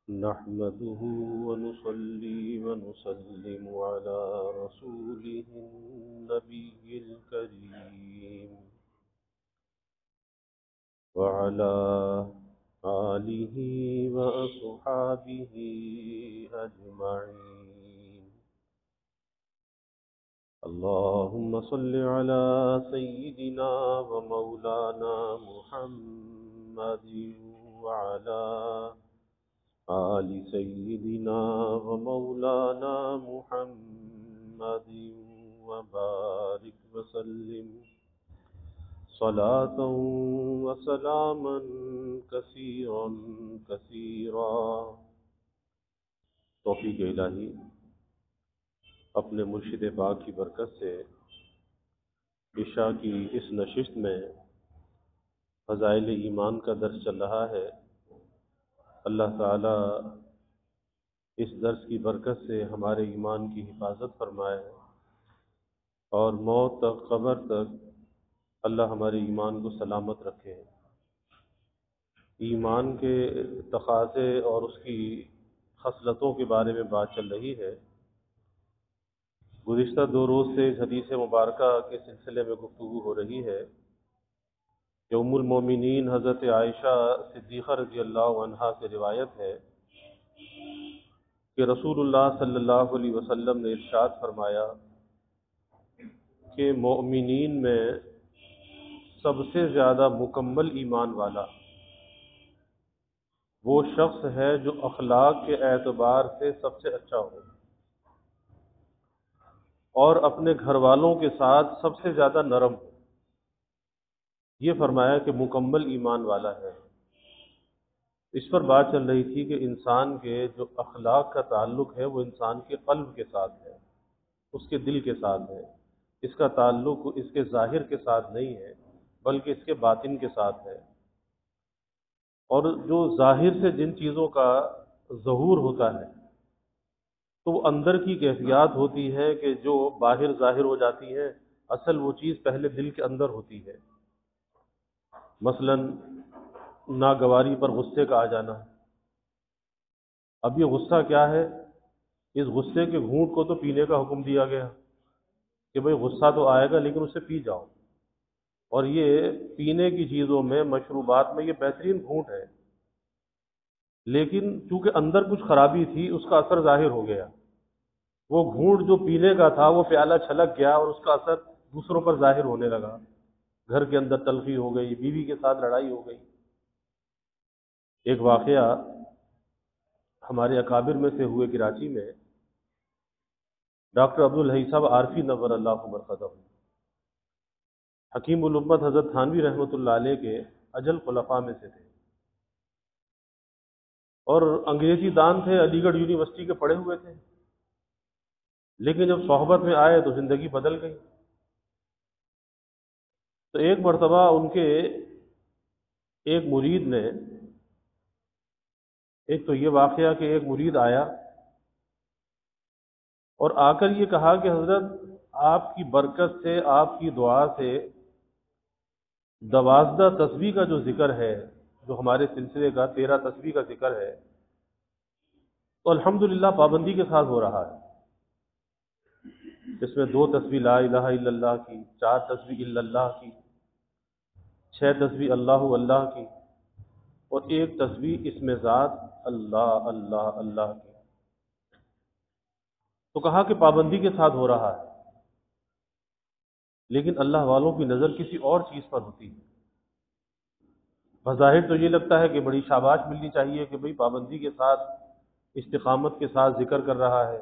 نحمده ونصلي ونسلم على رسوله النبي الكريم وعلى آله وأصحابه أجمعين. اللهم صل على سيدنا ومولانا محمد وعلى آل سيدنا ومولانا محمد وبارك وسلم صلاة وسلاما كثيرا كثيرا. توفیق الہی اپنے مرشد پاک کی برکت سے عشاء کی اس نشست میں فضائل ایمان کا درس چل رہا ہے. اللہ تعالی اس درس کی برکت سے ہمارے ایمان کی حفاظت فرمائے اور موت تک، قبر تک اللہ ہمارے ایمان کو سلامت رکھے. ایمان کے تقاضے اور اس کی خصلتوں کے بارے میں بات چل رہی ہے. گزشتہ 2 روز سے اس حدیث مبارکہ کے سلسلے میں گفتگو ہو رہی ہے کہ ام المومنین حضرت عائشہ صدیقہ رضی اللہ عنہا سے روایت ہے کہ رسول اللہ صلی اللہ علیہ وسلم نے ارشاد فرمایا کہ مومنین میں سب سے زیادہ مکمل ایمان والا وہ شخص ہے جو اخلاق کے اعتبار سے سب سے اچھا ہو اور اپنے گھر والوں کے ساتھ سب سے زیادہ نرم ہو. یہ فرمایا کہ مکمل ایمان والا ہے. اس پر بات چل رہی تھی کہ انسان کے جو اخلاق کا تعلق ہے وہ انسان کے قلب کے ساتھ ہے، اس کے دل کے ساتھ ہے. اس کا تعلق اس کے ظاہر کے ساتھ نہیں ہے بلکہ اس کے باطن کے ساتھ ہے. اور جو ظاہر سے جن چیزوں کا ظہور ہوتا ہے تو وہ اندر کی کیفیات ہوتی ہے کہ جو باہر ظاہر ہو جاتی ہے، اصل وہ چیز پہلے دل کے اندر ہوتی ہے. مثلا ناگواری پر غصے کا آ جانا. اب یہ غصہ کیا ہے؟ اس غصے کے گھونٹ کو تو پینے کا حکم دیا گیا کہ بھئی غصہ تو آئے گا لیکن اسے پی جاؤ. اور یہ پینے کی چیزوں میں، مشروبات میں یہ بہترین گھونٹ ہے، لیکن چونکہ اندر کچھ خرابی تھی اس کا اثر ظاہر ہو گیا. وہ گھونٹ جو پینے کا تھا وہ پیالہ چھلک گیا اور اس کا اثر دوسروں پر ظاہر ہونے لگا. گھر کے اندر تلخی ہو گئی، بیوی کے ساتھ لڑائی ہو گئی. ایک واقعہ ہمارے اکابر میں سے ہوئے کراچی میں. ڈاکٹر عبدالحی صاحب عارفی نور اللہ مرقدہ، حکیم الامت حضرت تھانوی رحمۃ اللہ علیہ کے اجل خلفاء میں سے تھے اور انگریزی دان تھے، علی گڑھ یونیورسٹی کے پڑھے ہوئے تھے. لیکن جب صحبت میں آئے تو زندگی بدل گئی. تو ایک مرتبہ ان کے ایک مرید نے، ایک تو یہ واقعہ کہ ایک مرید آیا اور آ کر یہ کہا کہ حضرت آپ کی برکت سے، آپ کی دعا سے 12 تسبیح کا جو ذکر ہے، جو ہمارے سلسلے کا 13 تسبیح کا ذکر ہے، تو الحمدللہ پابندی کے ساتھ ہو رہا ہے. اس میں 2 تسبیح لا الہ الا اللہ کی، 4 تسبیح الا اللہ کی، 6 تسبیح اللہ اللہ کی، اور 1 تسبیح اسم ذات اللہ اللہ اللہ کی. تو کہا کہ پابندی کے ساتھ ہو رہا ہے، لیکن اللہ والوں کی نظر کسی اور چیز پر ہوتی ہے. بظاہر تو یہ لگتا ہے کہ بڑی شاباش ملنی چاہیے کہ بھئی پابندی کے ساتھ، استقامت کے ساتھ ذکر کر رہا ہے.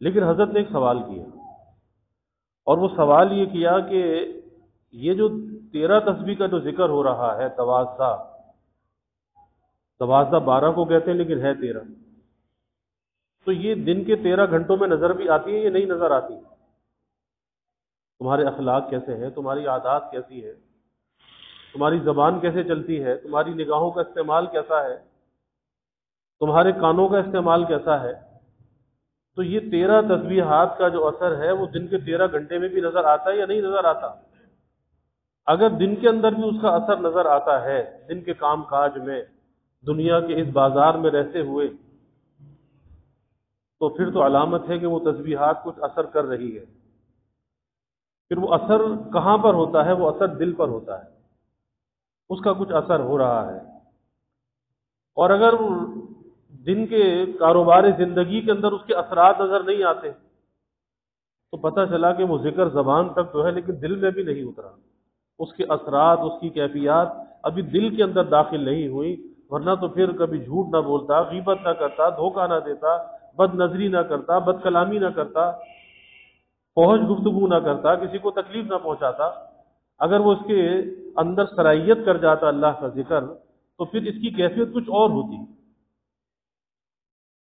لیکن حضرت نے ایک سوال کیا، اور وہ سوال یہ کیا کہ یہ جو 13 تسبیح کا جو ذکر ہو رہا ہے، 12 12 کو کہتے ہیں لیکن ہے 13، تو یہ دن کے 13 گھنٹوں میں نظر بھی آتی ہے یا نہیں نظر آتی؟ تمہارے اخلاق کیسے ہیں، تمہاری عادات کیسی ہے، تمہاری زبان کیسے چلتی ہے، تمہاری نگاہوں کا استعمال کیسا ہے، تمہارے کانوں کا استعمال کیسا ہے. تو یہ 13 تسبیحات کا جو اثر ہے وہ دن کے 13 گھنٹے میں بھی نظر آتا ہے یا نہیں نظر آتا؟ اگر دن کے اندر بھی اس کا اثر نظر آتا ہے، دن کے کام کاج میں، دنیا کے اس بازار میں رہتے ہوئے، تو پھر تو علامت ہے کہ وہ تسبیحات کچھ اثر کر رہی ہے۔ پھر وہ اثر کہاں پر ہوتا ہے؟ وہ اثر دل پر ہوتا ہے، اس کا کچھ اثر ہو رہا ہے۔ اور اگر دن کے کاروبار زندگی کے اندر اس کے اثرات نظر نہیں آتے تو پتہ چلا کہ وہ ذکر زبان تک تو ہے لیکن دل میں بھی نہیں اترا، اس کے اثرات، اس کی کیفیات ابھی دل کے اندر داخل نہیں ہوئی، ورنہ تو پھر کبھی جھوٹ نہ بولتا، غیبت نہ کرتا، دھوکہ نہ دیتا، بد نظری نہ کرتا، بد کلامی نہ کرتا، فحش گفتگو نہ کرتا، کسی کو تکلیف نہ پہنچاتا۔ اگر وہ اس کے اندر صلاحیت کر جاتا اللہ کا ذکر تو پھر اس کی کیفیت کچھ اور ہوتی۔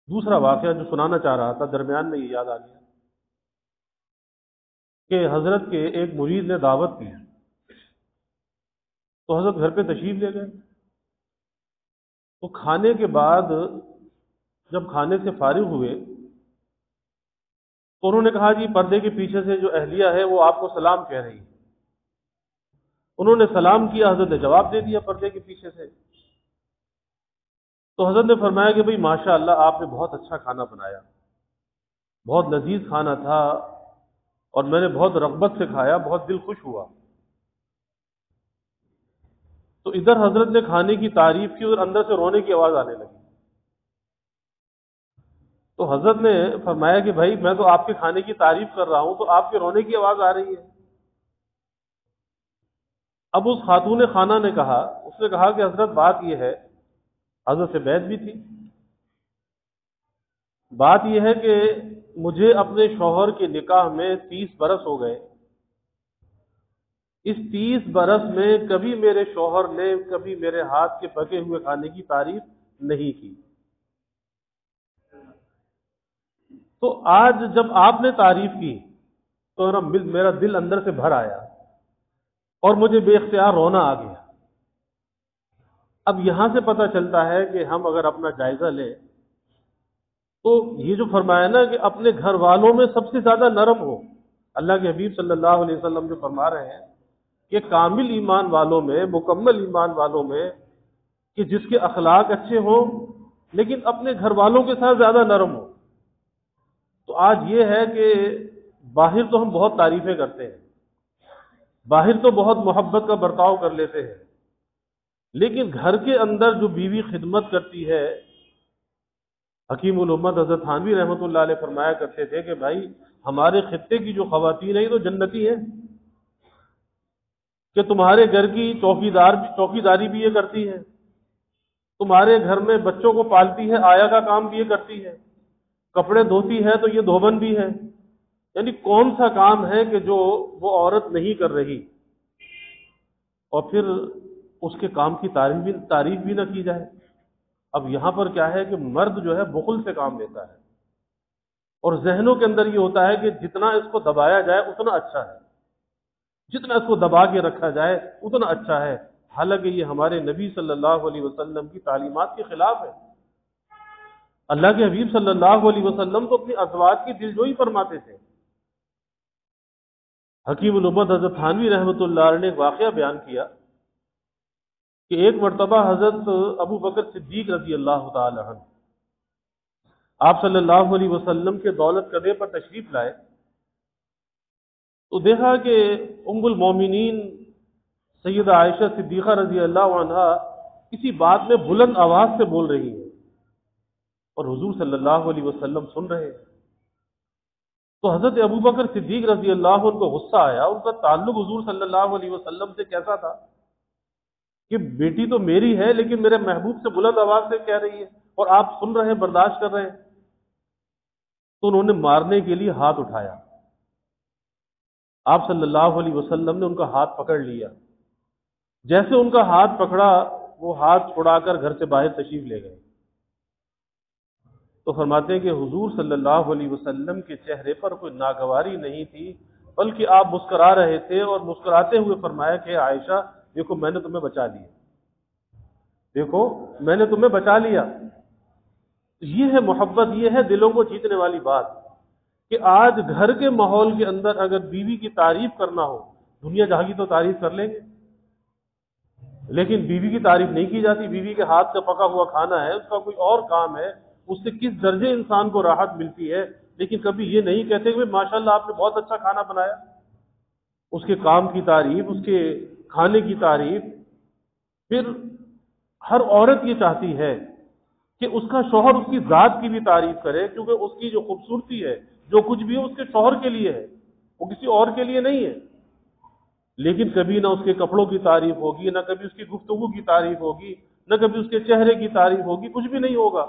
دوسرا واقعہ جو سنانا چاہ رہا تھا درمیان میں یہ یاد آ گیا کہ حضرت کے ایک مرید نے دعوت کی تو حضرت گھر پہ تشریف لے گئے۔ تو کھانے کے بعد جب کھانے سے فارغ ہوئے تو انہوں نے کہا جی پردے کے پیچھے سے جو اہلیہ ہے وہ آپ کو سلام کہہ رہی ہے۔ انہوں نے سلام کیا، حضرت نے جواب دے دیا پردے کے پیچھے سے۔ تو حضرت نے فرمایا کہ بھئی ماشاء اللہ آپ نے بہت اچھا کھانا بنایا، بہت لذیذ کھانا تھا اور میں نے بہت رغبت سے کھایا، بہت دل خوش ہوا۔ تو ادھر حضرت نے کھانے کی تعریف کی اور اندر سے رونے کی آواز آنے لگی۔ تو حضرت نے فرمایا کہ بھائی میں تو آپ کے کھانے کی تعریف کر رہا ہوں تو آپ کے رونے کی آواز آ رہی ہے۔ اب اس خاتون خانہ نے کہا، اس نے کہا کہ حضرت بات یہ ہے، حضرت سے بیعت بھی تھی، بات یہ ہے کہ مجھے اپنے شوہر کے نکاح میں 30 برس ہو گئے۔ اس 30 برس میں کبھی میرے شوہر نے کبھی میرے ہاتھ کے پکے ہوئے کھانے کی تعریف نہیں کی۔ تو آج جب آپ نے تعریف کی تو میرا دل اندر سے بھر آیا اور مجھے بے اختیار رونا آ گیا۔ اب یہاں سے پتہ چلتا ہے کہ ہم اگر اپنا جائزہ لیں تو یہ جو فرمایا نا کہ اپنے گھر والوں میں سب سے زیادہ نرم ہو، اللہ کے حبیب صلی اللہ علیہ وسلم جو فرما رہے ہیں کہ کامل ایمان والوں میں، مکمل ایمان والوں میں، کہ جس کے اخلاق اچھے ہوں لیکن اپنے گھر والوں کے ساتھ زیادہ نرم ہو۔ تو آج یہ ہے کہ باہر تو ہم بہت تعریفیں کرتے ہیں، باہر تو بہت محبت کا برتاؤ کر لیتے ہیں، لیکن گھر کے اندر جو بیوی خدمت کرتی ہے، حکیم الامت حضرت تھانوی رحمۃ اللہ علیہ فرمایا کرتے تھے کہ بھائی ہمارے خطے کی جو خواتین ہیں یہ تو جنتی ہیں، کہ تمہارے گھر کی چوکیداری بھی یہ کرتی ہے، تمہارے گھر میں بچوں کو پالتی ہے، آیا کا کام بھی یہ کرتی ہے، کپڑے دھوتی ہے تو یہ دھوبن بھی ہے۔ یعنی کون سا کام ہے کہ جو وہ عورت نہیں کر رہی اور پھر اس کے کام کی تعریف بھی نہ کی جائے۔ اب یہاں پر کیا ہے کہ مرد جو ہے بخل سے کام لیتا ہے اور ذہنوں کے اندر یہ ہوتا ہے کہ جتنا اس کو دبایا جائے اتنا اچھا ہے، جتنا اس کو دبا کے رکھا جائے اتنا اچھا ہے، حالانکہ یہ ہمارے نبی صلی اللہ علیہ وسلم کی تعلیمات کے خلاف ہے۔ اللہ کے حبیب صلی اللہ علیہ وسلم تو اپنی ازواج کی دلجوئی فرماتے تھے۔ حکیم الامت حضرت تھانوی رحمۃ اللہ علیہ نے ایک واقعہ بیان کیا کہ ایک مرتبہ حضرت ابو بکر صدیق رضی اللہ تعالی عنہ آپ صلی اللہ علیہ وسلم کے دولت قدے پر تشریف لائے تو دیکھا کہ ام المومنین سیدہ عائشہ صدیقہ رضی اللہ عنہا کسی بات میں بلند آواز سے بول رہی ہیں اور حضور صلی اللہ علیہ وسلم سن رہے ہیں۔ تو حضرت ابو بکر صدیق رضی اللہ عنہ کو غصہ آیا۔ ان کا تعلق حضور صلی اللہ علیہ وسلم سے کیسا تھا کہ بیٹی تو میری ہے لیکن میرے محبوب سے بلند آواز سے کہہ رہی ہے اور آپ سن رہے ہیں، برداشت کر رہے ہیں۔ تو انہوں نے مارنے کے لیے ہاتھ اٹھایا، آپ صلی اللہ علیہ وسلم نے ان کا ہاتھ پکڑ لیا۔ جیسے ان کا ہاتھ پکڑا وہ ہاتھ چھڑا کر گھر سے باہر تشریف لے گئے۔ تو فرماتے ہیں کہ حضور صلی اللہ علیہ وسلم کے چہرے پر کوئی ناگواری نہیں تھی، بلکہ آپ مسکرا رہے تھے اور مسکراتے ہوئے فرمایا کہ عائشہ دیکھو میں نے تمہیں بچا لیا، دیکھو میں نے تمہیں بچا لیا۔ یہ ہے محبت، یہ ہے دلوں کو جیتنے والی بات کہ آج گھر کے ماحول کے اندر اگر بیوی کی تعریف کرنا ہو، دنیا جہاں کی تو تعریف کر لیں گے، لیکن بیوی کی تعریف نہیں کی جاتی. بیوی کے ہاتھ کا پکا ہوا کھانا ہے، اس کا کوئی اور کام ہے، اس سے کس درجے انسان کو راحت ملتی ہے، لیکن کبھی یہ نہیں کہتے کہ ماشاءاللہ آپ نے بہت اچھا کھانا بنایا. اس کے کام کی تعریف، اس کے کھانے کی تعریف. پھر ہر عورت یہ چاہتی ہے کہ اس کا شوہر اس کی ذات کی بھی تعریف کرے، کیونکہ اس کی جو خوبصورتی ہے، جو کچھ بھی ہے، اس کے شوہر کے لیے ہے، وہ کسی اور کے لیے نہیں ہے. لیکن کبھی نہ اس کے کپڑوں کی تعریف ہوگی، نہ کبھی اس کی گفتگو کی تعریف ہوگی، نہ کبھی اس کے چہرے کی تعریف ہوگی، کچھ بھی نہیں ہوگا.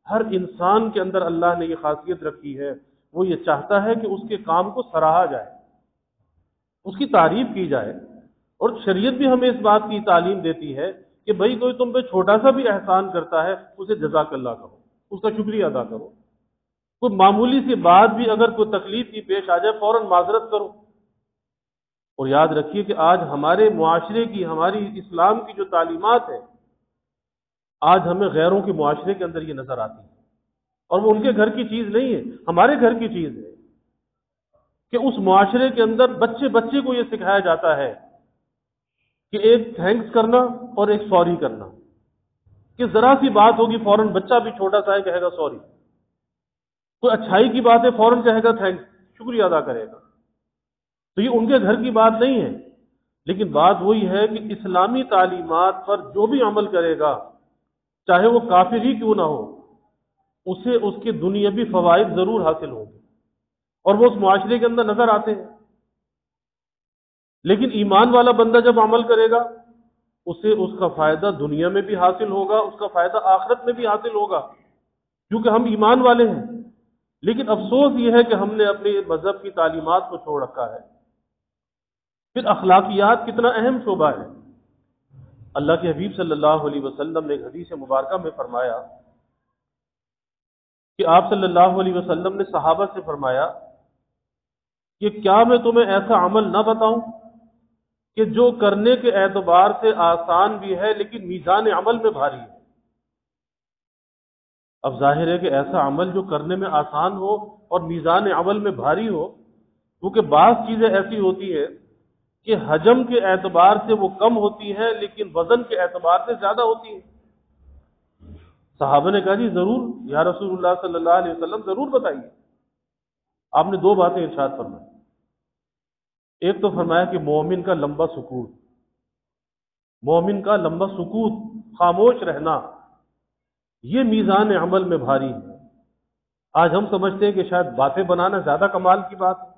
ہر انسان کے اندر اللہ نے یہ خاصیت رکھی ہے، وہ یہ چاہتا ہے کہ اس کے کام کو سراہا جائے، اس کی تعریف کی جائے. اور شریعت بھی ہمیں اس بات کی تعلیم دیتی ہے کہ بھئی کوئی تم پہ چھوٹا سا بھی احسان کرتا ہے، اسے جزاک اللہ کہو، اس کا شکریہ ادا کرو. کوئی معمولی سی بات بھی اگر کوئی تکلیف کی پیش آ جائے، فوراً معذرت کرو. اور یاد رکھیے کہ آج ہمارے معاشرے کی، ہماری اسلام کی جو تعلیمات ہیں، آج ہمیں غیروں کے معاشرے کے اندر یہ نظر آتی ہے، اور وہ ان کے گھر کی چیز نہیں ہے، ہمارے گھر کی چیز ہے. کہ اس معاشرے کے اندر بچے بچے کو یہ سکھایا جاتا ہے کہ ایک تھینکس کرنا اور ایک سوری کرنا. کہ ذرا سی بات ہوگی فوراً بچہ بھی چھوٹا سا ہے کہے گا سوری، کوئی اچھائی کی بات ہے فوراً کہے گا تھینکس، شکریہ ادا کرے گا. تو یہ ان کے گھر کی بات نہیں ہے. لیکن بات وہی ہے کہ اسلامی تعلیمات پر جو بھی عمل کرے گا، چاہے وہ کافر ہی کیوں نہ ہو، اسے اس کے دنیاوی فوائد ضرور حاصل ہوں گے، اور وہ اس معاشرے کے اندر نظر آتے ہیں. لیکن ایمان والا بندہ جب عمل کرے گا، اسے اس کا فائدہ دنیا میں بھی حاصل ہوگا، اس کا فائدہ آخرت میں بھی حاصل ہوگا، کیونکہ ہم ایمان والے ہیں. لیکن افسوس یہ ہے کہ ہم نے اپنے مذہب کی تعلیمات کو چھوڑ رکھا ہے. پھر اخلاقیات کتنا اہم شعبہ ہے. اللہ کے حبیب صلی اللہ علیہ وسلم نے ایک حدیث مبارکہ میں فرمایا کہ آپ صلی اللہ علیہ وسلم نے صحابہ سے فرمایا کہ کیا میں تمہیں ایسا عمل نہ بتاؤں کہ جو کرنے کے اعتبار سے آسان بھی ہے لیکن میزان عمل میں بھاری ہے. اب ظاہر ہے کہ ایسا عمل جو کرنے میں آسان ہو اور میزان عمل میں بھاری ہو، کیونکہ بعض چیزیں ایسی ہوتی ہیں کہ حجم کے اعتبار سے وہ کم ہوتی ہیں لیکن وزن کے اعتبار سے زیادہ ہوتی ہیں. صحابہ نے کہا جی ضرور یا رسول اللہ صلی اللہ علیہ وسلم، ضرور بتائیے. آپ نے دو باتیں ارشاد فرمائی. ایک تو فرمایا کہ مومن کا لمبا سکوت، مومن کا لمبا سکوت، خاموش رہنا، یہ میزان عمل میں بھاری ہے. آج ہم سمجھتے ہیں کہ شاید باتیں بنانا زیادہ کمال کی بات ہے.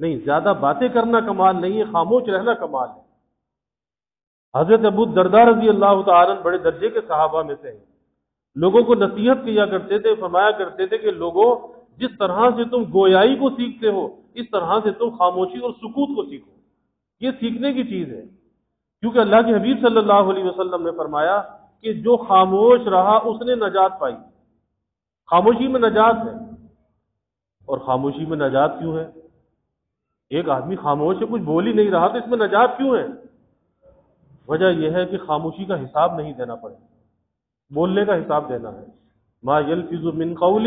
نہیں، زیادہ باتیں کرنا کمال نہیں ہے، خاموش رہنا کمال ہے. حضرت ابو الدرداء رضی اللہ تعالیٰ عنہ بڑے درجے کے صحابہ میں سے ہیں. لوگوں کو نصیحت کیا کرتے تھے، فرمایا کرتے تھے کہ لوگوں، جس طرح سے تم گویائی کو سیکھتے ہو، اس طرح سے تم خاموشی اور سکوت کو سیکھو. یہ سیکھنے کی چیز ہے، کیونکہ اللہ کے حبیب صلی اللہ علیہ وسلم نے فرمایا کہ جو خاموش رہا اس نے نجات پائی. خاموشی میں نجات ہے. اور خاموشی میں نجات کیوں ہے؟ ایک آدمی خاموش ہے، کچھ بول ہی نہیں رہا، تو اس میں نجات کیوں ہے؟ وجہ یہ ہے کہ خاموشی کا حساب نہیں دینا پڑے، بولنے کا حساب دینا ہے. ما یلفظ من قول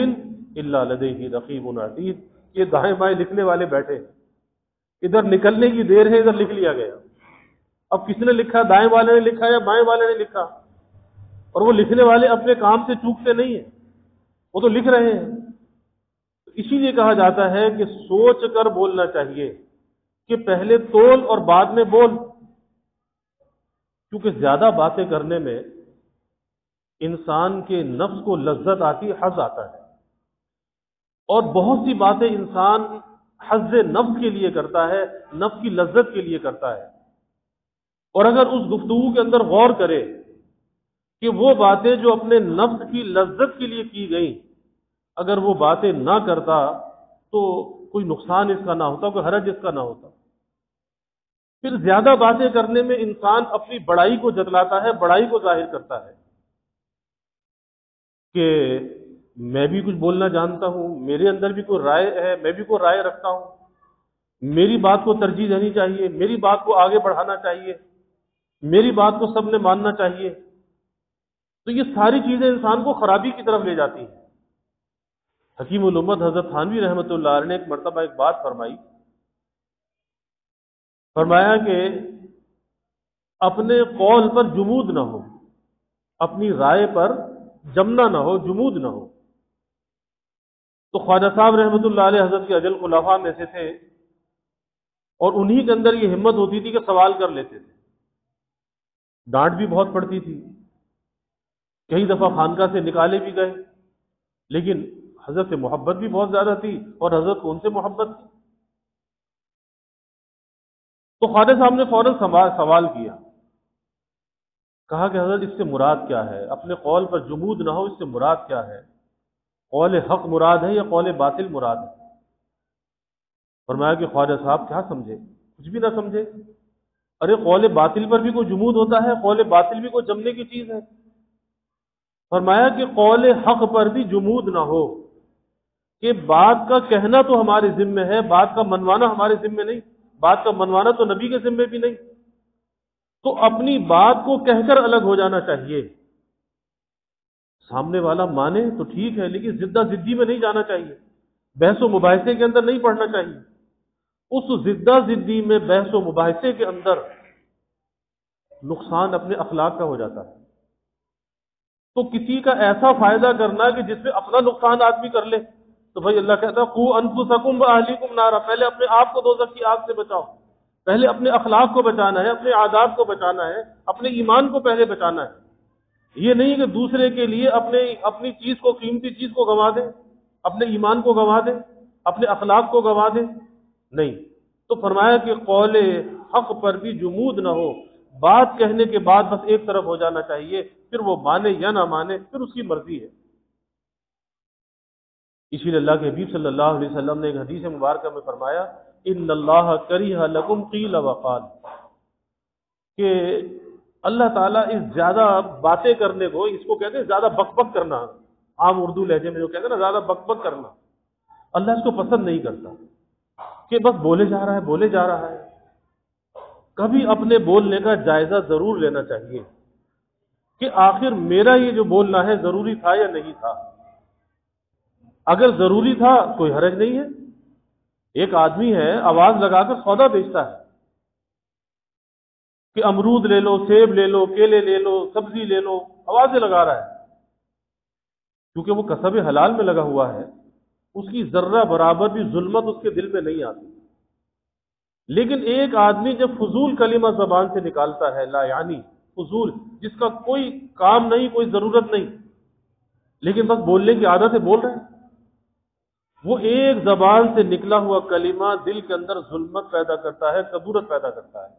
الا لدیہ رقیب عتید. یہ دائیں بائیں لکھنے والے بیٹھے، ادھر نکلنے کی دیر ہے، ادھر لکھ لیا گیا. اب کس نے لکھا؟ دائیں والے نے لکھا یا بائیں والے نے لکھا؟ اور وہ لکھنے والے اپنے کام سے چوکتے نہیں ہیں، وہ تو لکھ رہے ہیں. اسی لیے کہا جاتا ہے کہ سوچ کر بولنا چاہیے، کہ پہلے تول اور بعد میں بول. کیونکہ زیادہ باتیں کرنے میں انسان کے نفس کو لذت آتی ہے، حظ آتا ہے. اور بہت سی باتیں انسان حظ نفس کے لیے کرتا ہے، نفس کی لذت کے لیے کرتا ہے. اور اگر اس گفتگو کے اندر غور کرے کہ وہ باتیں جو اپنے نفس کی لذت کے لیے کی گئیں، اگر وہ باتیں نہ کرتا تو کوئی نقصان اس کا نہ ہوتا، کوئی حرج اس کا نہ ہوتا. پھر زیادہ باتیں کرنے میں انسان اپنی بڑائی کو جتلاتا ہے، بڑائی کو ظاہر کرتا ہے کہ میں بھی کچھ بولنا جانتا ہوں، میرے اندر بھی کوئی رائے ہے، میں بھی کوئی رائے رکھتا ہوں، میری بات کو ترجیح دینی چاہیے، میری بات کو آگے بڑھانا چاہیے، میری بات کو سب نے ماننا چاہیے. تو یہ ساری چیزیں انسان کو خرابی کی طرف لے جاتی ہیں. حکیم الامت حضرت تھانوی رحمۃ اللہ علیہ نے ایک مرتبہ ایک بات فرمائی. فرمایا کہ اپنے قول پر جمود نہ ہو، اپنی رائے پر جمنا نہ ہو، جمود نہ ہو۔ تو خواجہ صاحب رحمۃ اللہ علیہ حضرت کے اجل خلفاء میں سے تھے، اور انہی کے اندر یہ ہمت ہوتی تھی کہ سوال کر لیتے تھے۔ ڈانٹ بھی بہت پڑتی تھی، کئی دفعہ خانقاہ سے نکالے بھی گئے، لیکن حضرت سے محبت بھی بہت زیادہ تھی، اور حضرت کو ان سے محبت تھی۔ تو خواجہ صاحب نے فوراً سوال کیا، کہا کہ حضرت اس سے مراد کیا ہے؟ اپنے قول پر جمود نہ ہو، اس سے مراد کیا ہے؟ قول حق مراد ہے یا قول باطل مراد ہے؟ فرمایا کہ خواجہ صاحب کیا سمجھے؟ کچھ بھی نہ سمجھے۔ ارے قول باطل پر بھی کوئی جمود ہوتا ہے، قول باطل بھی کوئی جمنے کی چیز ہے۔ فرمایا کہ قول حق پر بھی جمود نہ ہو، کہ بات کا کہنا تو ہمارے ذمہ ہے، بات کا منوانا ہمارے ذمہ نہیں، بات کا منوانا تو نبی کے ذمہ بھی نہیں۔ تو اپنی بات کو کہہ کر الگ ہو جانا چاہیے۔ سامنے والا مانے تو ٹھیک ہے، لیکن زدہ زدی میں نہیں جانا چاہیے، بحث و مباحثے کے اندر نہیں پڑھنا چاہیے۔ اس زدہ زدی میں، بحث و مباحثے کے اندر نقصان اپنے اخلاق کا ہو جاتا ہے۔ تو کسی کا ایسا فائدہ کرنا کہ جس میں اپنا نقصان آدمی کر لے، تو بھائی اللہ کہتا ہے قوا انفسکم واہلیکم نارا، پہلے اپنے آپ کو دوزخ کی آگ سے بچاؤ، پہلے اپنے اخلاق کو بچانا ہے، اپنے آداب کو بچانا ہے، اپنے ایمان کو پہلے بچانا ہے۔ یہ نہیں کہ دوسرے کے لیے اپنی چیز کو، قیمتی چیز کو گنوا دیں، اپنے ایمان کو گنوا دیں، اپنے اخلاق کو گنوا دیں، نہیں۔ تو فرمایا کہ قول حق پر بھی جمود نہ ہو، بات کہنے کے بعد بس ایک طرف ہو جانا چاہیے، پھر وہ مانے یا نہ مانے پھر اس کی مرضی ہے۔ اسی لیے اللہ کے حبیب صلی اللہ علیہ وسلم نے ایک حدیث مبارکہ میں فرمایا ان اللہ کریہ لکم قیل وقال، کہ اللہ تعالیٰ اس زیادہ باتیں کرنے کو، اس کو کہتے ہیں زیادہ بک بک کرنا، عام اردو لہجے میں جو کہتے ہیں نا زیادہ بک بک کرنا، اللہ اس کو پسند نہیں کرتا، کہ بس بولے جا رہا ہے بولے جا رہا ہے۔ کبھی اپنے بولنے کا جائزہ ضرور لینا چاہیے کہ آخر میرا یہ جو بولنا ہے ضروری تھا یا نہیں تھا۔ اگر ضروری تھا کوئی حرج نہیں ہے۔ ایک آدمی ہے آواز لگا کر سودا بیچتا ہے کہ امرود لے لو، سیب لے لو، کیلے لے لو، سبزی لے لو، آوازیں لگا رہا ہے، کیونکہ وہ کسب حلال میں لگا ہوا ہے، اس کی ذرہ برابر بھی ظلمت اس کے دل میں نہیں آتی۔ لیکن ایک آدمی جب فضول کلمہ زبان سے نکالتا ہے، لا یعنی فضول، جس کا کوئی کام نہیں، کوئی ضرورت نہیں، لیکن بس بولنے کی عادت ہے، بول رہے ہیں، وہ ایک زبان سے نکلا ہوا کلمہ دل کے اندر ظلمت پیدا کرتا ہے، کدورت پیدا کرتا ہے۔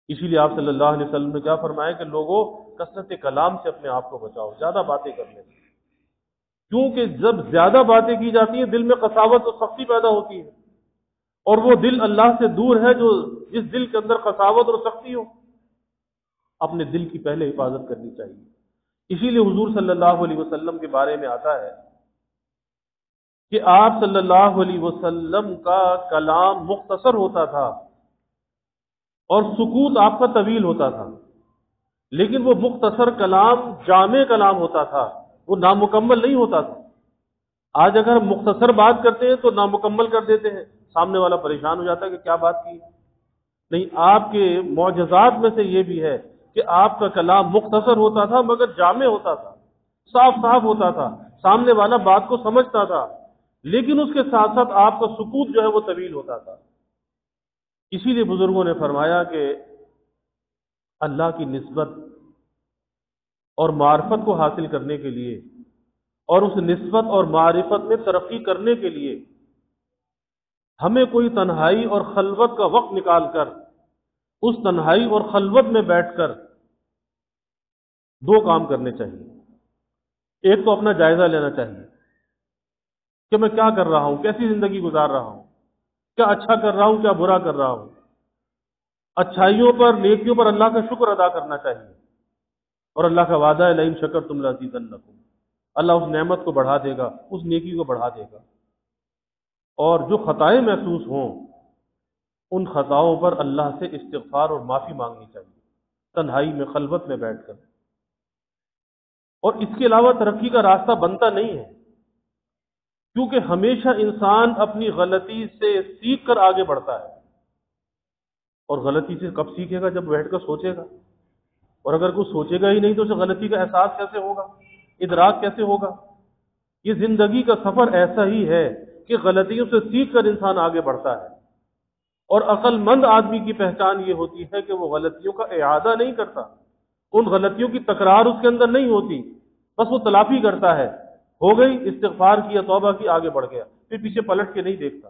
اسی لیے آپ صلی اللہ علیہ وسلم نے کیا فرمایا کہ لوگوں کثرت کلام سے اپنے آپ کو بچاؤ، زیادہ باتیں کرنے سے، کیونکہ جب زیادہ باتیں کی جاتی ہیں دل میں قساوت اور سختی پیدا ہوتی ہے، اور وہ دل اللہ سے دور ہے جو جس دل کے اندر قساوت اور سختی ہو۔ اپنے دل کی پہلے حفاظت کرنی چاہیے۔ اسی لیے حضور صلی اللہ علیہ وسلم کے بارے میں آتا ہے کہ آپ صلی اللہ علیہ وسلم کا کلام مختصر ہوتا تھا اور سکوت آپ کا طویل ہوتا تھا، لیکن وہ مختصر کلام جامع کلام ہوتا تھا، وہ نامکمل نہیں ہوتا تھا۔ آج اگر ہم مختصر بات کرتے ہیں تو نامکمل کر دیتے ہیں، سامنے والا پریشان ہو جاتا ہے کہ کیا بات کی۔ نہیں، آپ کے معجزات میں سے یہ بھی ہے کہ آپ کا کلام مختصر ہوتا تھا مگر جامع ہوتا تھا، صاف صاف ہوتا تھا، سامنے والا بات کو سمجھتا تھا، لیکن اس کے ساتھ ساتھ آپ کا سکوت جو ہے وہ طویل ہوتا تھا۔ اسی لیے بزرگوں نے فرمایا کہ اللہ کی نسبت اور معرفت کو حاصل کرنے کے لیے اور اس نسبت اور معرفت میں ترقی کرنے کے لیے ہمیں کوئی تنہائی اور خلوت کا وقت نکال کر اس تنہائی اور خلوت میں بیٹھ کر دو کام کرنے چاہیے۔ ایک تو اپنا جائزہ لینا چاہیے کہ میں کیا کر رہا ہوں، کیسی زندگی گزار رہا ہوں، کیا اچھا کر رہا ہوں، کیا برا کر رہا ہوں۔ اچھائیوں پر، نیکیوں پر اللہ کا شکر ادا کرنا چاہیے، اور اللہ کا وعدہ ہے لئن شکرتم لازیدنکم، اللہ اس نعمت کو بڑھا دے گا، اس نیکی کو بڑھا دے گا۔ اور جو خطائیں محسوس ہوں ان خطاؤں پر اللہ سے استغفار اور معافی مانگنی چاہیے، تنہائی میں، خلوت میں بیٹھ کر۔ اور اس کے علاوہ ترقی کا راستہ بنتا نہیں ہے، کیونکہ ہمیشہ انسان اپنی غلطی سے سیکھ کر آگے بڑھتا ہے، اور غلطی سے کب سیکھے گا؟ جب بیٹھ کر سوچے گا، اور اگر کوئی سوچے گا ہی نہیں تو اسے غلطی کا احساس کیسے ہوگا، ادراک کیسے ہوگا؟ یہ زندگی کا سفر ایسا ہی ہے کہ غلطیوں سے سیکھ کر انسان آگے بڑھتا ہے، اور عقل مند آدمی کی پہچان یہ ہوتی ہے کہ وہ غلطیوں کا اعادہ نہیں کرتا، ان غلطیوں کی تکرار اس کے اندر نہیں ہوتی، بس وہ تلافی کرتا ہے، ہو گئی استغفار کیا، توبہ کی، آگے بڑھ گیا، پھر پیچھے پلٹ کے نہیں دیکھتا۔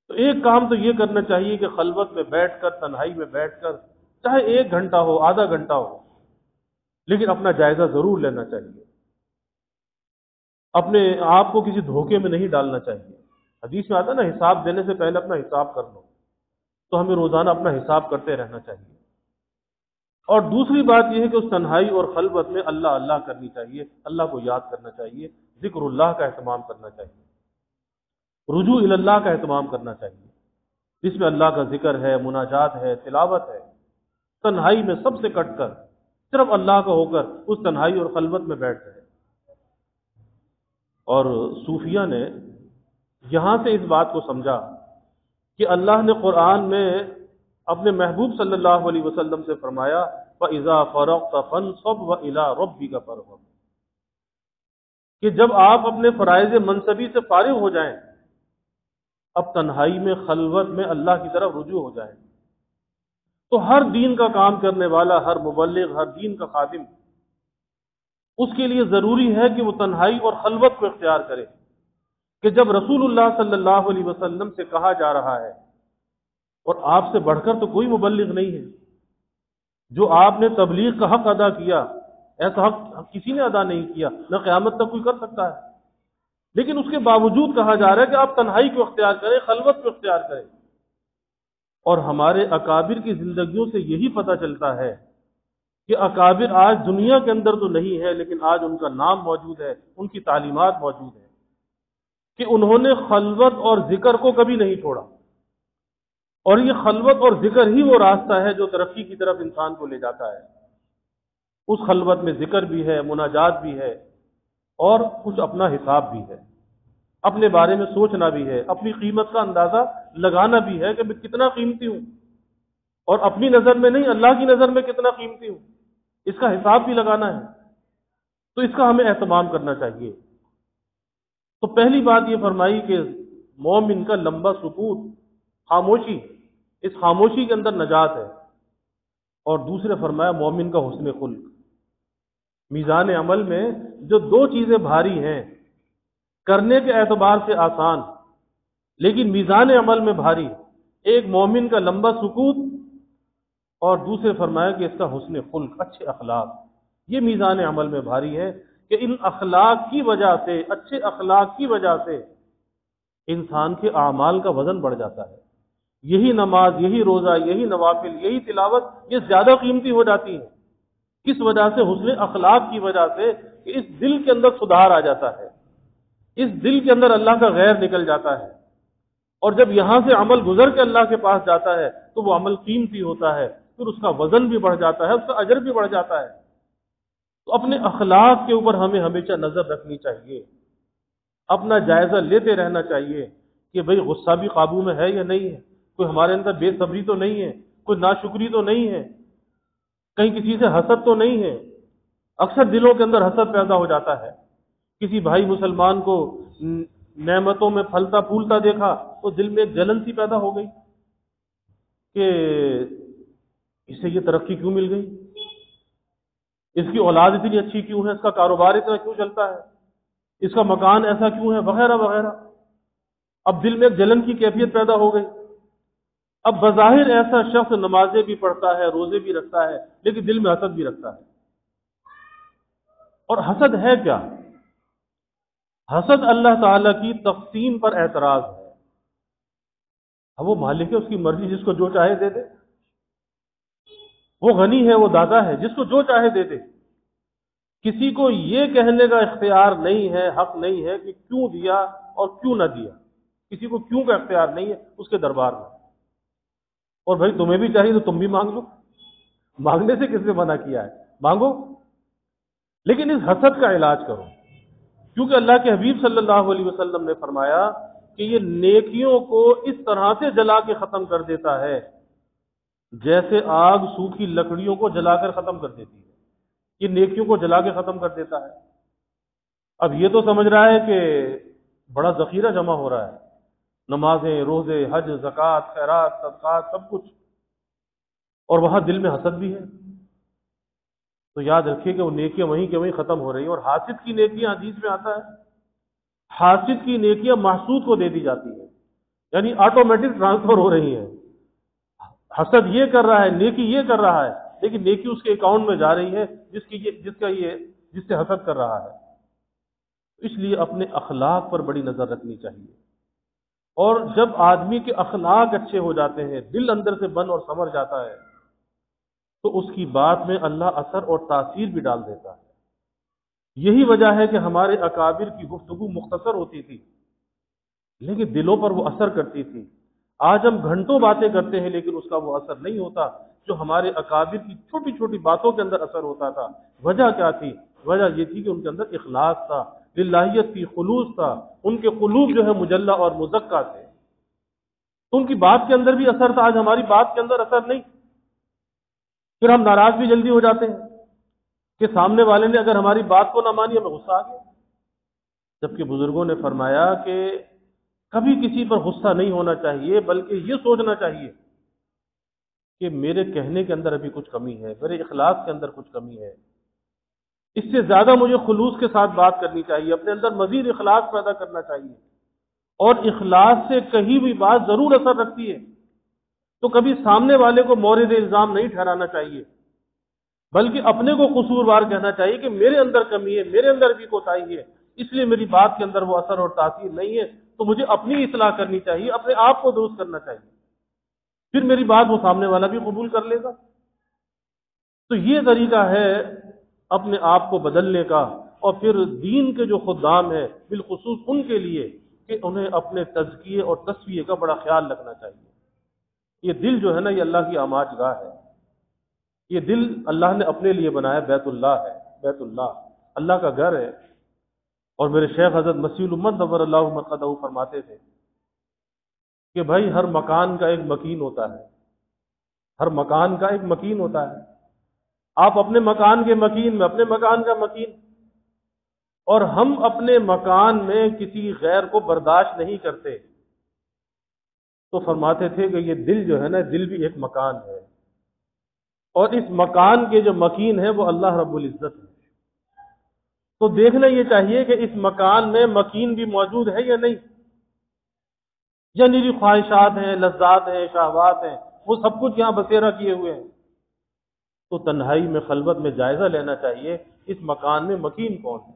تو ایک کام تو یہ کرنا چاہیے کہ خلوت میں بیٹھ کر، تنہائی میں بیٹھ کر، چاہے 1 گھنٹہ ہو، آدھا گھنٹہ ہو، لیکن اپنا جائزہ ضرور لینا چاہیے، اپنے آپ کو کسی دھوکے میں نہیں ڈالنا چاہیے۔ حدیث میں آتا ہے نا، حساب دینے سے پہلے اپنا حساب کر لو، تو ہمیں روزانہ اپنا حساب کرتے رہنا چاہیے۔ اور دوسری بات یہ ہے کہ اس تنہائی اور خلوت میں اللہ اللہ کرنی چاہیے، اللہ کو یاد کرنا چاہیے، ذکر اللہ کا اہتمام کرنا چاہیے، رجوع الی اللہ کا اہتمام کرنا چاہیے، جس میں اللہ کا ذکر ہے، مناجات ہے، تلاوت ہے، تنہائی میں سب سے کٹ کر صرف اللہ کا ہو کر اس تنہائی اور خلوت میں بیٹھ جائے۔ اور صوفیہ نے یہاں سے اس بات کو سمجھا کہ اللہ نے قرآن میں اپنے محبوب صلی اللہ علیہ وسلم سے فرمایا فَإِذَا فَرَغْتَ فَانْصَبْ وَإِلَىٰ رَبِّكَ فَارْغَب، کہ جب آپ اپنے فرائض منصبی سے فارغ ہو جائیں، اب تنہائی میں، خلوت میں اللہ کی طرف رجوع ہو جائیں۔ تو ہر دین کا کام کرنے والا، ہر مبلغ، ہر دین کا خادم، اس کے لیے ضروری ہے کہ وہ تنہائی اور خلوت کو اختیار کرے، کہ جب رسول اللہ صلی اللہ علیہ وسلم سے کہا جا رہا ہے، اور آپ سے بڑھ کر تو کوئی مبلغ نہیں ہے، جو آپ نے تبلیغ کا حق ادا کیا، ایسا حق کسی نے ادا نہیں کیا، نہ قیامت تک کوئی کر سکتا ہے، لیکن اس کے باوجود کہا جا رہا ہے کہ آپ تنہائی کو اختیار کریں، خلوت کو اختیار کریں۔ اور ہمارے اکابر کی زندگیوں سے یہی پتہ چلتا ہے کہ اکابر آج دنیا کے اندر تو نہیں ہے، لیکن آج ان کا نام موجود ہے، ان کی تعلیمات موجود ہیں کہ انہوں نے خلوت اور ذکر کو کبھی نہیں چھوڑا، اور یہ خلوت اور ذکر ہی وہ راستہ ہے جو ترقی کی طرف انسان کو لے جاتا ہے۔ اس خلوت میں ذکر بھی ہے، مناجات بھی ہے، اور کچھ اپنا حساب بھی ہے، اپنے بارے میں سوچنا بھی ہے، اپنی قیمت کا اندازہ لگانا بھی ہے کہ میں کتنا قیمتی ہوں، اور اپنی نظر میں نہیں، اللہ کی نظر میں کتنا قیمتی ہوں، اس کا حساب بھی لگانا ہے۔ تو اس کا ہمیں اہتمام کرنا چاہیے۔ تو پہلی بات یہ فرمائی کہ مومن کا لمبا سکوت، خاموشی، اس خاموشی کے اندر نجات ہے۔ اور دوسرے فرمایا مومن کا حسن خلق۔ میزان عمل میں جو 2 چیزیں بھاری ہیں، کرنے کے اعتبار سے آسان لیکن میزان عمل میں بھاری، ایک مومن کا لمبا سکوت، اور دوسرے فرمایا کہ اس کا حسن خلق، اچھے اخلاق۔ یہ میزان عمل میں بھاری ہے کہ ان اخلاق کی وجہ سے، اچھے اخلاق کی وجہ سے انسان کے اعمال کا وزن بڑھ جاتا ہے۔ یہی نماز، یہی روزہ، یہی نوافل، یہی تلاوت، یہ زیادہ قیمتی ہو جاتی ہے۔ کس وجہ سے؟ حسن اخلاق کی وجہ سے، کہ اس دل کے اندر سدھار آ جاتا ہے، اس دل کے اندر اللہ کا غیر نکل جاتا ہے، اور جب یہاں سے عمل گزر کے اللہ کے پاس جاتا ہے تو وہ عمل قیمتی ہوتا ہے، پھر اس کا وزن بھی بڑھ جاتا ہے، اس کا اجر بھی بڑھ جاتا ہے۔ تو اپنے اخلاق کے اوپر ہمیں ہمیشہ نظر رکھنی چاہیے، اپنا جائزہ لیتے رہنا چاہیے کہ بھئی غصہ بھی قابو میں ہے یا نہیں ہے، کوئی ہمارے اندر بے صبری تو نہیں ہے، کوئی ناشکری تو نہیں ہے، کہیں کسی سے حسد تو نہیں ہے۔ اکثر دلوں کے اندر حسد پیدا ہو جاتا ہے، کسی بھائی مسلمان کو نعمتوں میں پھلتا پھولتا دیکھا تو دل میں ایک جلن سی پیدا ہو گئی کہ اسے یہ ترقی کیوں مل گئی، اس کی اولاد اتنی اچھی کیوں ہے، اس کا کاروبار اتنا کیوں چلتا ہے، اس کا مکان ایسا کیوں ہے، وغیرہ وغیرہ۔ اب دل میں ایک جلن کی کیفیت پیدا ہو گئی۔ اب بظاہر ایسا شخص نمازیں بھی پڑھتا ہے، روزے بھی رکھتا ہے، لیکن دل میں حسد بھی رکھتا ہے۔ اور حسد ہے کیا؟ حسد اللہ تعالیٰ کی تقسیم پر اعتراض ہے۔ اب وہ مالک ہے، اس کی مرضی، جس کو جو چاہے دے دے، وہ غنی ہے، وہ داتا ہے، جس کو جو چاہے دے دے۔ کسی کو یہ کہنے کا اختیار نہیں ہے، حق نہیں ہے کہ کیوں دیا اور کیوں نہ دیا، کسی کو کیوں کا اختیار نہیں ہے اس کے دربار میں۔ اور بھائی تمہیں بھی چاہیے تو تم بھی مانگ لو، مانگنے سے کس نے منع کیا ہے؟ مانگو، لیکن اس حسد کا علاج کرو، کیونکہ اللہ کے حبیب صلی اللہ علیہ وسلم نے فرمایا کہ یہ نیکیوں کو اس طرح سے جلا کے ختم کر دیتا ہے جیسے آگ سوکھی لکڑیوں کو جلا کر ختم کر دیتی ہے، یہ نیکیوں کو جلا کے ختم کر دیتا ہے۔ اب یہ تو سمجھ رہا ہے کہ بڑا ذخیرہ جمع ہو رہا ہے، نمازیں، روزے، حج، زکوٰۃ، خیرات، صدقات، سب کچھ، اور وہاں دل میں حسد بھی ہے، تو یاد رکھیے کہ وہ نیکیاں وہیں کے وہیں ختم ہو رہی ہیں۔ اور حاسد کی نیکیاں، حدیث میں آتا ہے، حاسد کی نیکیاں محسود کو دے دی جاتی ہیں، یعنی آٹومیٹک ٹرانسفر ہو رہی ہیں۔ حسد یہ کر رہا ہے، نیکی یہ کر رہا ہے، لیکن نیکی اس کے اکاؤنٹ میں جا رہی ہے جس سے حسد کر رہا ہے۔ اس لیے اپنے اخلاق پر بڑی نظر رکھنی چاہیے، اور جب آدمی کے اخلاق اچھے ہو جاتے ہیں، دل اندر سے بن اور سنور جاتا ہے، تو اس کی بات میں اللہ اثر اور تاثیر بھی ڈال دیتا ہے۔ یہی وجہ ہے کہ ہمارے اکابر کی گفتگو مختصر ہوتی تھی، لیکن دلوں پر وہ اثر کرتی تھی۔ آج ہم گھنٹوں باتیں کرتے ہیں، لیکن اس کا وہ اثر نہیں ہوتا جو ہمارے اکابر کی چھوٹی چھوٹی باتوں کے اندر اثر ہوتا تھا۔ وجہ کیا تھی؟ وجہ یہ تھی کہ ان کے اندر اخلاص تھا، للہیت تھی، خلوص تھا، ان کے قلوب جو ہے مجلہ اور مزکہ تھے، تو ان کی بات کے اندر بھی اثر تھا۔ آج ہماری بات کے اندر اثر نہیں، پھر ہم ناراض بھی جلدی ہو جاتے ہیں کہ سامنے والے نے اگر ہماری بات کو نہ مانی، ہمیں غصہ آ گیا۔ جبکہ بزرگوں نے فرمایا کہ کبھی کسی پر غصہ نہیں ہونا چاہیے، بلکہ یہ سوچنا چاہیے کہ میرے کہنے کے اندر ابھی کچھ کمی ہے، میرے اخلاص کے اندر کچھ کمی ہے، اس سے زیادہ مجھے خلوص کے ساتھ بات کرنی چاہیے، اپنے اندر مزید اخلاص پیدا کرنا چاہیے۔ اور اخلاص سے کہیں بھی بات ضرور اثر رکھتی ہے، تو کبھی سامنے والے کو مورد الزام نہیں ٹھہرانا چاہیے، بلکہ اپنے کو قصوروار کہنا چاہیے کہ میرے اندر کمی ہے، میرے اندر بھی کوتاہی ہے، اس لیے میری بات کے اندر وہ اثر اور تاثیر نہیں ہے، تو مجھے اپنی اصلاح کرنی چاہیے، اپنے آپ کو درست کرنا چاہیے، پھر میری بات وہ سامنے والا بھی قبول کر لے گا۔ تو یہ طریقہ ہے اپنے آپ کو بدلنے کا، اور پھر دین کے جو خدام ہیں بالخصوص ان کے لیے کہ انہیں اپنے تزکیے اور تصفیے کا بڑا خیال رکھنا چاہیے۔ یہ دل جو ہے نا، یہ اللہ کی آماج گاہ ہے، یہ دل اللہ نے اپنے لیے بنایا، بیت اللہ ہے، بیت اللہ اللہ کا گھر ہے۔ اور میرے شیخ حضرت مسیح الامت نور اللہ مقدہ فرماتے تھے کہ بھائی ہر مکان کا ایک مکین ہوتا ہے، ہر مکان کا ایک مکین ہوتا ہے، آپ اپنے مکان کے مکین میں اپنے مکان کا مکین، اور ہم اپنے مکان میں کسی غیر کو برداشت نہیں کرتے، تو فرماتے تھے کہ یہ دل جو ہے نا، دل بھی ایک مکان ہے، اور اس مکان کے جو مکین ہے وہ اللہ رب العزت ہے۔ تو دیکھنا یہ چاہیے کہ اس مکان میں مکین بھی موجود ہے یا نہیں، یا میری خواہشات ہیں، لذات ہیں، شہوات ہیں، وہ سب کچھ یہاں بسیرا کیے ہوئے ہیں۔ تو تنہائی میں، خلوت میں جائزہ لینا چاہیے اس مکان میں مکین کون ہے۔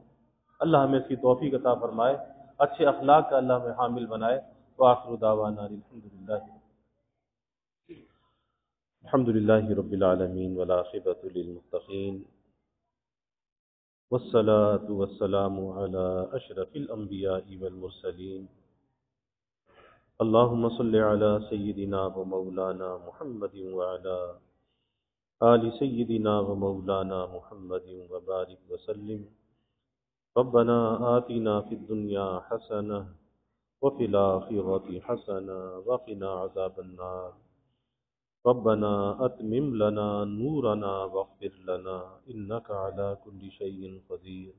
اللہ ہمیں اس کی توفیق عطا فرمائے، اچھے اخلاق کا اللہ ہمیں حامل بنائے۔ وآخر دعوانا الحمد للہ رب العالمین، والعاقبۃ للمتقین، والصلاة والسلام على اشرف الانبیاء والمرسلین۔ اللہم صل علی سیدنا و مولانا محمد وعلی آل سیدنا و مولانا محمد وبارک وسلم۔ ربنا آتنا فی الدنیا حسنہ وفی الآخرۃ حسنہ وقنا عذاب النار۔ ربنا اتمم لنا نورنا واغفر لنا انک علی کل شیء قدیر۔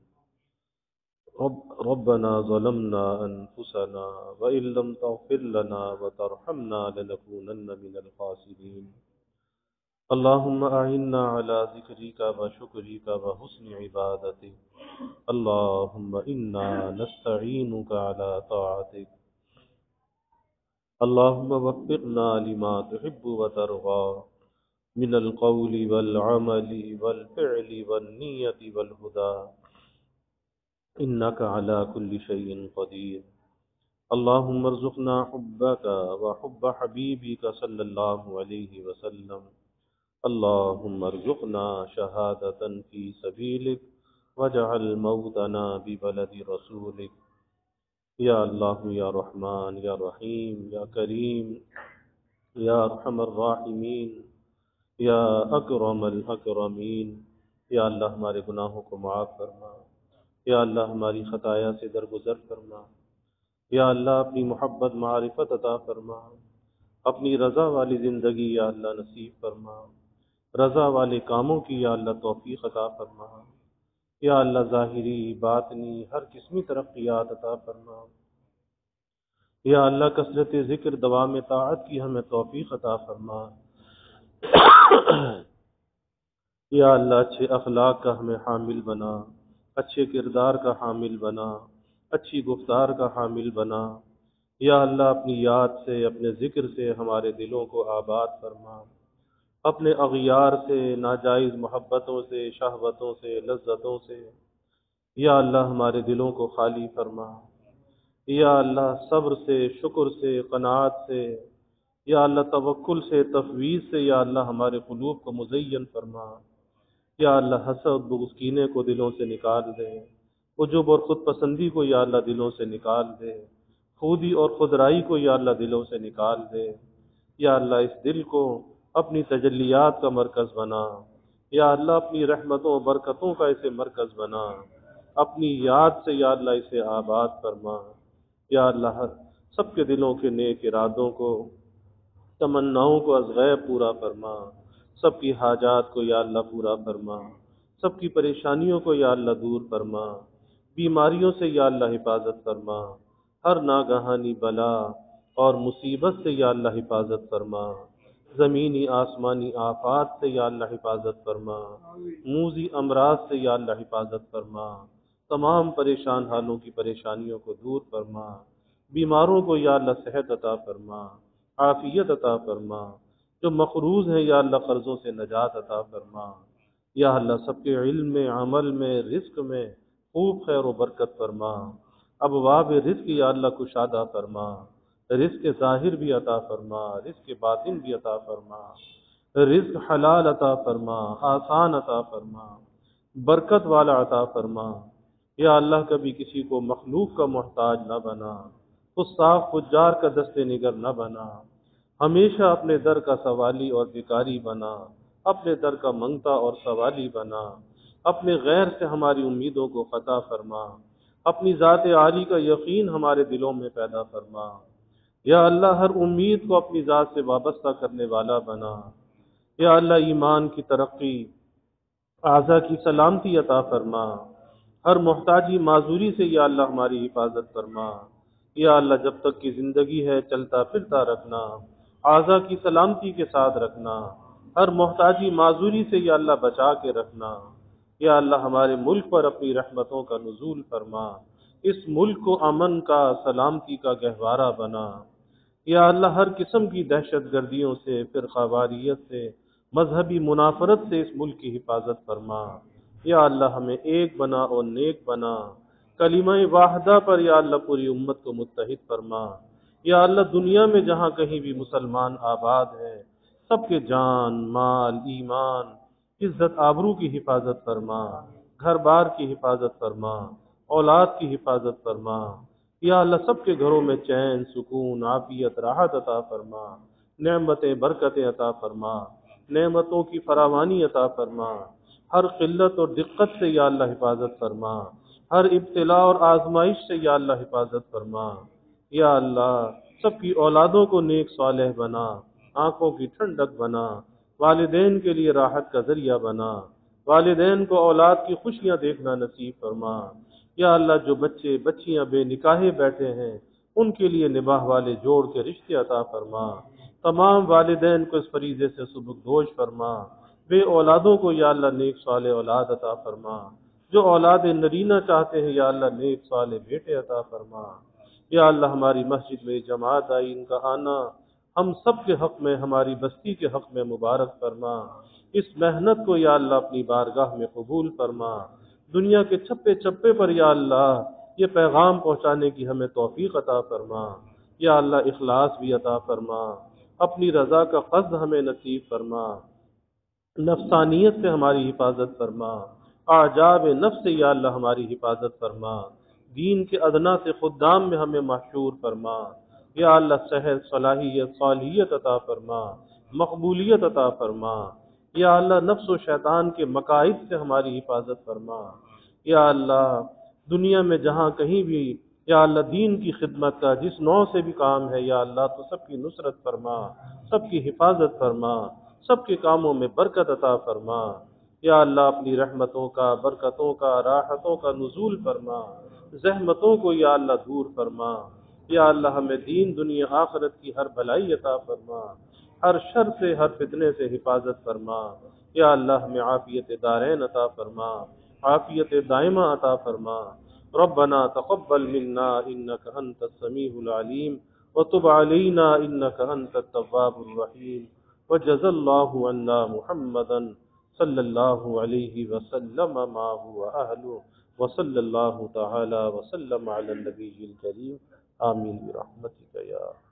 ربنا ظلمنا انفسنا وان لم تغفر لنا وترحمنا لنكونن من الخاسرین۔ اللهم اعنا على ذکرک وشکرک وحسن عبادتک۔ اللهم انا نستعینک على طاعتک۔ اللهم وفقنا لما تحب وترضى من القول والعمل والفعل والنية والهدى إنك على كل شيء قدير۔ اللهم ارزقنا حبك وحب حبيبك صلى الله عليه وسلم۔ اللهم ارزقنا شهادة في سبيلك واجعل موتنا ببلد رسولك۔ یا اللہ، یا رحمان، یا رحیم، یا کریم، یا ارحم الراحمین، یا اکرم الاکرمین۔ یا اللہ ہمارے گناہوں کو معاف فرما، یا اللہ ہماری خطایا سے درگزر فرما، یا اللہ اپنی محبت معرفت عطا فرما۔ اپنی رضا والی زندگی یا اللہ نصیب فرما، رضا والے کاموں کی یا اللہ توفیق عطا فرما، یا اللہ ظاہری باطنی ہر قسمی ترقیات عطا فرما، یا اللہ کثرت ذکر دوام طاعت کی ہمیں توفیق عطا فرما، یا اللہ اچھے اخلاق کا ہمیں حامل بنا، اچھے کردار کا حامل بنا، اچھی گفتار کا حامل بنا، یا اللہ اپنی یاد سے اپنے ذکر سے ہمارے دلوں کو آباد فرما، اپنے اغیار سے ناجائز محبتوں سے شہوتوں سے لذتوں سے یا اللہ ہمارے دلوں کو خالی فرما، یا اللہ صبر سے شکر سے قناعت سے یا اللہ توکل سے تفویض سے یا اللہ ہمارے قلوب کو مزین فرما، یا اللہ حسد بغض کینے کو دلوں سے نکال دے، عجب اور خود پسندی کو یا اللہ دلوں سے نکال دے، خودی اور خودرائی کو یا اللہ دلوں سے نکال دے، یا اللہ اس دل کو اپنی تجلیات کا مرکز بنا، یا اللہ اپنی رحمتوں و برکتوں کا اسے مرکز بنا، اپنی یاد سے یا اللہ اسے آباد فرما، یا اللہ سب کے دلوں کے نیک ارادوں کو تمناؤں کو از غیب پورا فرما، سب کی حاجات کو یا اللہ پورا فرما، سب کی پریشانیوں کو یا اللہ دور فرما، بیماریوں سے یا اللہ حفاظت فرما، ہر ناگہانی بلا اور مصیبت سے یا اللہ حفاظت فرما، زمینی آسمانی آفات سے یا اللہ حفاظت فرما، موذی امراض سے یا اللہ حفاظت فرما، تمام پریشان حالوں کی پریشانیوں کو دور فرما، بیماروں کو یا اللہ صحت عطا فرما، عافیت عطا فرما، جو مقروض ہیں یا اللہ قرضوں سے نجات عطا فرما، یا اللہ سب کے علم میں عمل میں رزق میں خوب خیر و برکت فرما، ابواب رزق یا اللہ کشادہ فرما، رزق ظاہر بھی عطا فرما، رزق باطن بھی عطا فرما، رزق حلال عطا فرما، آسان عطا فرما، برکت والا عطا فرما، یا اللہ کبھی کسی کو مخلوق کا محتاج نہ بنا، فساق فجار کا دست نگر نہ بنا، ہمیشہ اپنے در کا سوالی اور بھکاری بنا، اپنے در کا منگتا اور سوالی بنا، اپنے غیر سے ہماری امیدوں کو قطع فرما، اپنی ذات عالی کا یقین ہمارے دلوں میں پیدا فرما، یا اللہ ہر امید کو اپنی ذات سے وابستہ کرنے والا بنا، یا اللہ ایمان کی ترقی اعضاء کی سلامتی عطا فرما، ہر محتاجی معذوری سے یا اللہ ہماری حفاظت فرما، یا اللہ جب تک کی زندگی ہے چلتا پھرتا رکھنا، اعضاء کی سلامتی کے ساتھ رکھنا، ہر محتاجی معذوری سے یا اللہ بچا کے رکھنا، یا اللہ ہمارے ملک پر اپنی رحمتوں کا نزول فرما، اس ملک کو امن کا سلامتی کا گہوارہ بنا، یا اللہ ہر قسم کی دہشت گردیوں سے فرقہ واریت سے مذہبی منافرت سے اس ملک کی حفاظت فرما، یا اللہ ہمیں ایک بنا اور نیک بنا، کلمہ واحدہ پر یا اللہ پوری امت کو متحد فرما، یا اللہ دنیا میں جہاں کہیں بھی مسلمان آباد ہیں سب کے جان مال ایمان عزت آبرو کی حفاظت فرما، گھر بار کی حفاظت فرما، اولاد کی حفاظت فرما، یا اللہ سب کے گھروں میں چین سکون عافیت راحت عطا فرما، نعمتیں برکتیں عطا فرما، نعمتوں کی فراوانی عطا فرما، ہر قلت اور دقت سے یا اللہ حفاظت فرما، ہر ابتلاء اور آزمائش سے یا اللہ حفاظت فرما، یا اللہ سب کی اولادوں کو نیک صالح بنا، آنکھوں کی ٹھنڈک بنا، والدین کے لیے راحت کا ذریعہ بنا، والدین کو اولاد کی خوشیاں دیکھنا نصیب فرما، یا اللہ جو بچے بچیاں بے نکاحے بیٹھے ہیں ان کے لیے نباہ والے جوڑ کے رشتے عطا فرما، تمام والدین کو اس فریضے سے سبکدوش فرما، بے اولادوں کو یا اللہ نیک صالح اولاد عطا فرما، جو اولاد نرینہ چاہتے ہیں یا اللہ نیک صالح بیٹے عطا فرما، یا اللہ ہماری مسجد میں جماعت آئی ان کا آنا ہم سب کے حق میں ہماری بستی کے حق میں مبارک فرما، اس محنت کو یا اللہ اپنی بارگاہ میں قبول فرما، دنیا کے چھپے چھپے پر یا اللہ یہ پیغام پہنچانے کی ہمیں توفیق عطا فرما، یا اللہ اخلاص بھی عطا فرما، اپنی رضا کا قصد ہمیں نصیب فرما، نفسانیت سے ہماری حفاظت فرما، اعجاب نفس سے یا اللہ ہماری حفاظت فرما، دین کے ادنا سے خدام میں ہمیں محشور فرما، یا اللہ صحت صلاحیت صالحیت عطا فرما، مقبولیت عطا فرما، یا اللہ نفس و شیطان کے مکائد سے ہماری حفاظت فرما، یا اللہ دنیا میں جہاں کہیں بھی یا اللہ دین کی خدمت کا جس نوع سے بھی کام ہے یا اللہ تو سب کی نصرت فرما، سب کی حفاظت فرما، سب کے کاموں میں برکت عطا فرما۔ یا اللہ اپنی رحمتوں کا، برکتوں کا، راحتوں کا نزول فرما، زحمتوں کو یا اللہ دور فرما۔ یا اللہ ہمیں دین دنیا آخرت کی ہر بھلائی عطا فرما، ہر شر سے، ہر فتنے سے حفاظت فرما۔ یا اللہ ہمیں عافیت دارین عطا فرما، عافیت دائمہ عطا فرما۔ ربنا تقبل منا انك انت السميع العليم وتب علينا انك انت التواب الرحيم وجزى الله عنا محمدا صلى الله عليه وسلم ما هو اهله وصلى الله تعالى وسلم على النبي الكريم آمين برحمتك يا